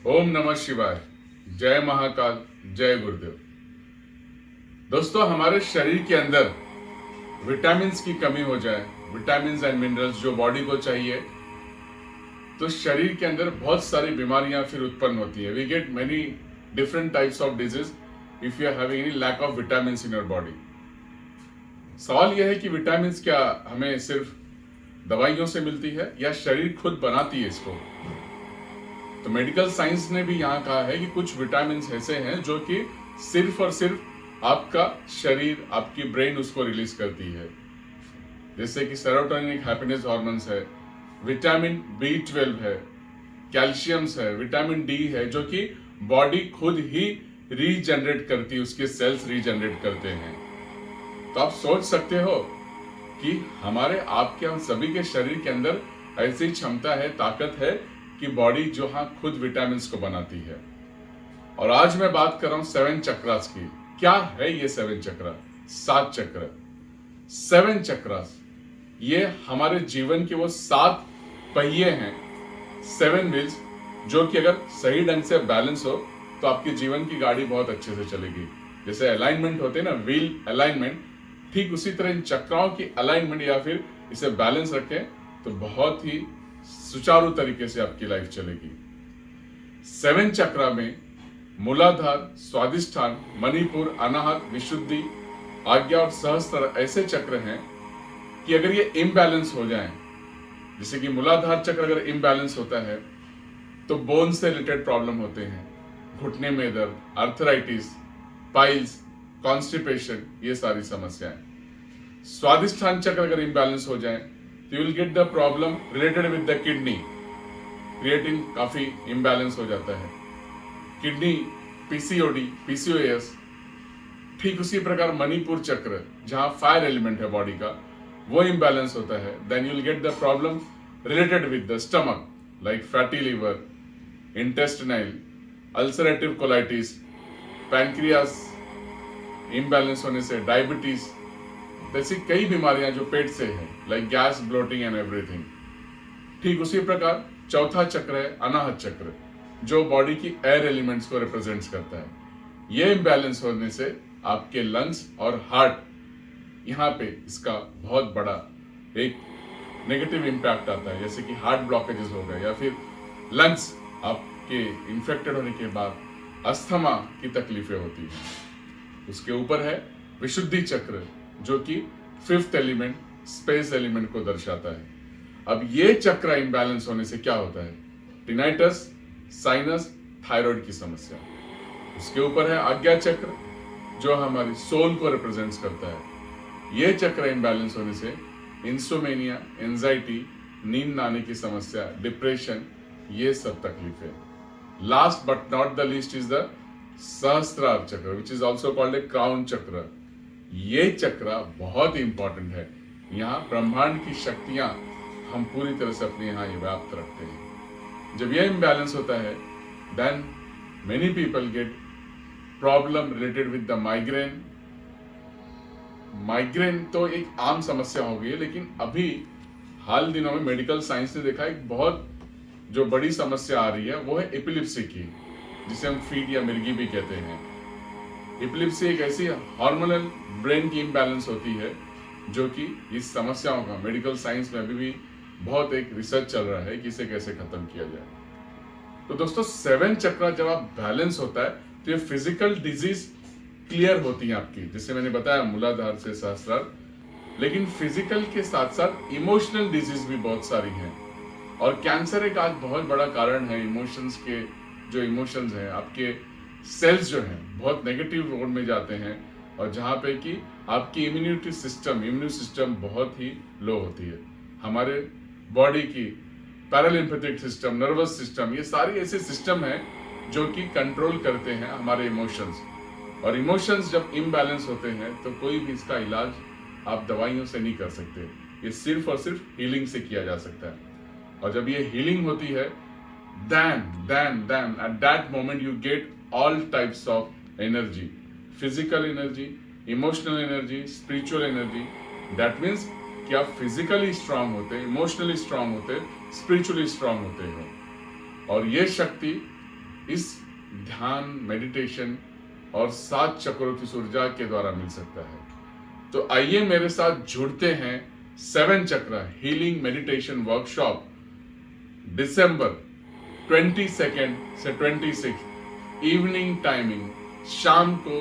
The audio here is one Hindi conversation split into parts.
ओम नमः शिवाय। जय महाकाल, जय गुरुदेव। दोस्तों, हमारे शरीर के अंदर विटामिन्स की कमी हो जाए, विटामिन्स एंड मिनरल्स जो बॉडी को चाहिए, तो शरीर के अंदर बहुत सारी बीमारियां फिर उत्पन्न होती है। We get many different types of disease if you are having any lack of vitamins in your body. सवाल यह है कि विटामिन्स क्या हमें सिर्फ दवाइयों से मिलती है या शरीर खुद बनाती है इसको? तो मेडिकल साइंस ने भी यहाँ कहा है कि कुछ विटामिन्स ऐसे हैं जो कि सिर्फ और सिर्फ आपका शरीर, आपकी ब्रेन उसको रिलीज करती है। जैसे कि सेरोटोनिन हैप्पीनेस हार्मोन्स है, विटामिन B12 है, कैल्शियम्स है, विटामिन D है, जो कि बॉडी खुद ही रीजनरेट करती है, उसके सेल्स रीजनरेट करते हैं। तो आप सोच सकते हो कि हमारे आपके हम सभी के शरीर के अंदर ऐसी क्षमता है, ताकत है कि बॉडी जो हाँ खुद विटामिन को बनाती है। और आज मैं बात कर रहा हूं 7 चक्रास की। क्या है ये 7 चक्र? 7 चक्र, 7 चक्रास, ये हमारे जीवन के वो 7 पहिए हैं, 7 व्हील्स, जो कि अगर सही ढंग से बैलेंस हो तो आपके जीवन की गाड़ी बहुत अच्छे से चलेगी। जैसे अलाइनमेंट होते हैं ना, व्हील अलाइनमेंट, ठीक उसी तरह इन चक्राओं की अलाइनमेंट या फिर इसे बैलेंस रखें तो बहुत ही सुचारू तरीके से आपकी लाइफ चलेगी। 7 चक्रा में मूलाधार, स्वादिष्ठान, मणिपुर, अनाहत, विशुद्धि, आज्ञा और सहस्त्र ऐसे चक्र हैं कि अगर ये इम्बैलेंस हो जाएं, जैसे कि मूलाधार चक्र अगर इम्बैलेंस होता है तो बोन से रिलेटेड प्रॉब्लम होते हैं, घुटने में दर्द, आर्थराइटिस, पाइल्स, कॉन्स्टिपेशन, ये सारी समस्याएं। स्वादिष्ठान चक्र अगर इम्बैलेंस हो जाए तो you will get the problem related with the kidney, creatine काफी इम्बैलेंस हो जाता है, किडनी, PCOD, PCOS। ठीक उसी प्रकार मणिपुर चक्र, जहां फायर एलिमेंट है बॉडी का, वो इम्बैलेंस होता है, then you will get the problem related with the stomach, like fatty liver, intestinal, ulcerative colitis, pancreas imbalance होने से, डायबिटीज, ऐसी कई बीमारियां जो पेट से है, like gas, bloating and everything. ठीक उसी प्रकार चौथा चक्र है अनाहत चक्र, जो बॉडी की एयर एलिमेंट्स को रिप्रेजेंट्स करता है। ये इम्बैलेंस होने से आपके लंग्स और हार्ट, यहाँ पे इसका बहुत बड़ा एक नेगेटिव इम्पैक्ट आता है, जैसे कि हार्ट ब्लॉकेजेस हो गए या फिर लंग्स आपके इन्फेक्टेड होने के बाद अस्थमा की तकलीफें होती हैं। उसके ऊपर है विशुद्धि चक्र, जो कि 5th एलिमेंट, स्पेस एलिमेंट को दर्शाता है। अब ये चक्र इम्बैलेंस होने से क्या होता है? टिनाइटस, साइनस, थायराइड की समस्या। उसके ऊपर है आज्ञा चक्र, जो हमारी सोल को रिप्रेजेंट्स करता है। ये चक्र इम्बैलेंस होने से इंसोमेनिया, एंजाइटी, नींद न आने की समस्या, डिप्रेशन, ये सब तकलीफें। Last but not the least is the Sahasrara chakra, which is also called a crown chakra. ये चक्र बहुत ही इंपॉर्टेंट है। यहाँ ब्रह्मांड की शक्तियां हम पूरी तरह से अपने यहाँ व्याप्त रखते हैं। जब यह इम्बैलेंस होता है, then many people get problem related with the migraine. Migraine तो एक आम समस्या हो गई है, लेकिन अभी हाल दिनों में मेडिकल साइंस ने देखा एक बहुत जो बड़ी समस्या आ रही है, वो है एपिलिप्सी की, जिसे हम फीट या मिर्गी भी कहते हैं। एपिलिप्सी एक ऐसी हार्मोनल ब्रेन की इम्बैलेंस होती है जो कि इस समस्याओं का मेडिकल साइंस में अभी भी बहुत एक रिसर्च चल रहा है कि इसे कैसे खत्म किया जाए। तो दोस्तों, 7 चक्र जब आप बैलेंस होता है तो ये फिजिकल डिजीज क्लियर होती है आपकी, जैसे मैंने बताया मूलाधार से सहस्रार। लेकिन फिजिकल के साथ साथ इमोशनल डिजीज भी बहुत सारी हैं, और कैंसर एक आज बहुत बड़ा कारण है। इमोशंस के जो इमोशंस हैं, आपके सेल्स जो हैं बहुत नेगेटिव मोड में जाते हैं, और जहाँ पे कि आपकी इम्यूनिटी सिस्टम, इम्यून सिस्टम बहुत ही लो होती है। हमारे बॉडी की पैरालिम्फेटिक सिस्टम, नर्वस सिस्टम, ये सारी ऐसे सिस्टम हैं जो कि कंट्रोल करते हैं हमारे इमोशंस। और इमोशंस जब इम्बैलेंस होते हैं तो कोई भी इसका इलाज आप दवाइयों से नहीं कर सकते, ये सिर्फ और सिर्फ हीलिंग से किया जा सकता है। और जब ये हीलिंग होती है, then at that moment you get all types of energy, physical energy, emotional energy, spiritual energy. That means कि आप फिजिकली स्ट्रांग होते, इमोशनली स्ट्रांग होते, स्पिरिचुअली स्ट्रांग होते हो। और ये शक्ति इस ध्यान, मेडिटेशन और 7 चक्रों की ऊर्जा के द्वारा मिल सकता है। तो आइए मेरे साथ जुड़ते हैं 7 चक्र हीलिंग मेडिटेशन वर्कशॉप दिसंबर 22 से 26 इवनिंग टाइमिंग शाम को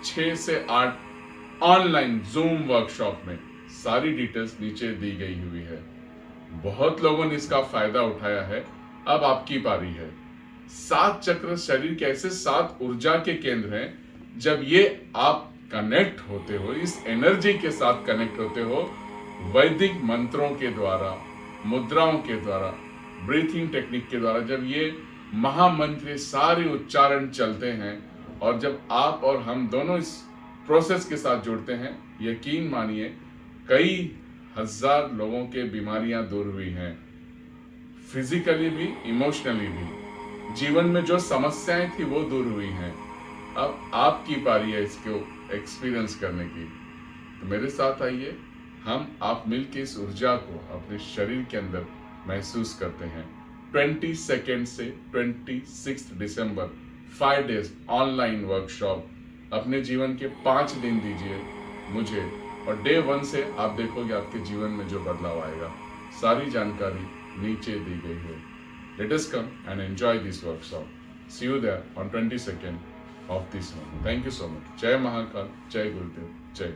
6 से 8 ऑनलाइन जूम वर्कशॉप में। सारी डिटेल्स नीचे दी गई हुई है। बहुत लोगों ने इसका फायदा उठाया है, अब आपकी पारी है। 7 चक्र शरीर के ऐसे 7 ऊर्जा के केंद्र हैं, जब ये आप कनेक्ट होते हो, इस एनर्जी के साथ कनेक्ट होते हो, वैदिक मंत्रों के द्वारा, मुद्राओं के द्वारा, ब्रीथिंग टेक्निक के द्वारा, जब ये महामंत्र सारे उच्चारण चलते हैं और जब आप और हम दोनों इस प्रोसेस के साथ जुड़ते हैं, यकीन मानिए कई हजार लोगों के बीमारियां दूर हुई हैं, फिजिकली भी, इमोशनली भी। जीवन में जो समस्याएं थी वो दूर हुई हैं। अब आपकी पारी है इसको एक्सपीरियंस करने की। तो मेरे साथ आइए, हम आप मिलकर इस ऊर्जा को अपने शरीर के अंदर महसूस करते हैं। 22 से 26 दिसंबर 5 डेज ऑनलाइन वर्कशॉप। अपने जीवन के 5 दिन दीजिए मुझे, और डे 1 से आप देखोगे आपके जीवन में जो बदलाव आएगा। सारी जानकारी नीचे दी गई है। Let us come and enjoy this workshop. See you there on 22 of this month. Thank you so much. जय महाकाल, जय गुरुदेव, जय।